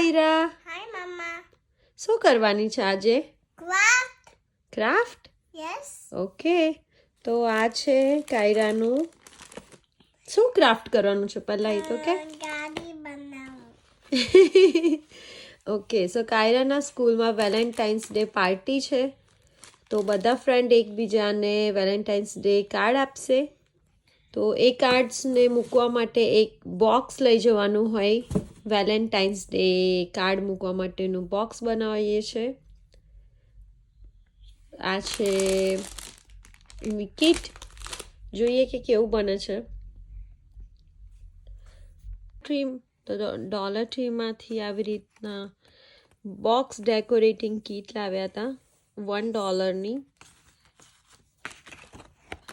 કાયરા. Hi, Mama. શું કરવાની છે આજે? Craft. ક્રાફ્ટ? Yes. ઓકે. તો આ છે કાયરાનું. શું ક્રાફ્ટ કરવાનું છે પહેલા એ તો કે? ગાડી બનાવું. ઓકે. સો કાયરાના સ્કૂલમાં વેલેન્ટાઇન્સ ડે પાર્ટી છે. તો બધા ફ્રેન્ડ એકબીજાને વેલેન્ટાઇન્સ ડે કાર્ડ આપશે. તો એ કાર્ડ્સને મૂકવા માટે એક બોક્સ લઈ જવાનું હોય. વેલેન્ટાઇન્સ ડે કાર્ડ મૂકવા માટેનું બોક્સ બનાવીએ છીએ. આ છે એની કીટ. જોઈએ કે કેવું બને છે. ટ્રીમ તો ડોલર ટ્રીમાંથી આવી રીતના બોક્સ ડેકોરેટિંગ કીટ લાવ્યા હતા $1ની.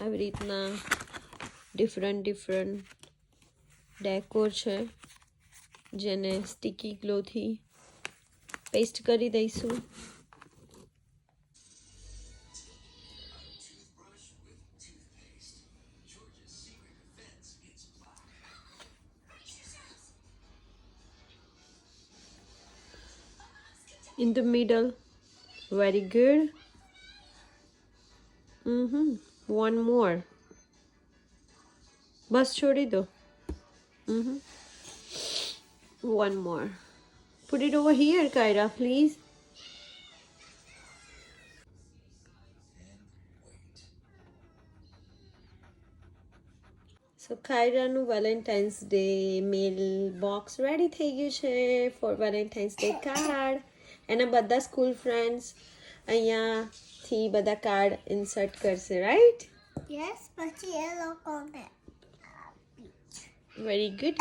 આવી રીતના ડિફરન્ટ ડેકોર છે જેને સ્ટીકી ગ્લોથી પેસ્ટ કરી દઈશું. In the middle. Very good. One more. બસ છોડી દો. One more. Put it over here, Kyra, please. So કાયરાનું Valentine's day mail box ready થઈ ગયું છે ફોર વેલેન્ટાઇન્સ ડે કાર્ડ. એના બધા સ્કૂલ ફ્રેન્ડ્સ અહીંયાથી બધા કાર્ડ ઇન્સર્ટ કરશે, રાઈટ? Yes, પછી એ લોકોને વેરી ગુડ.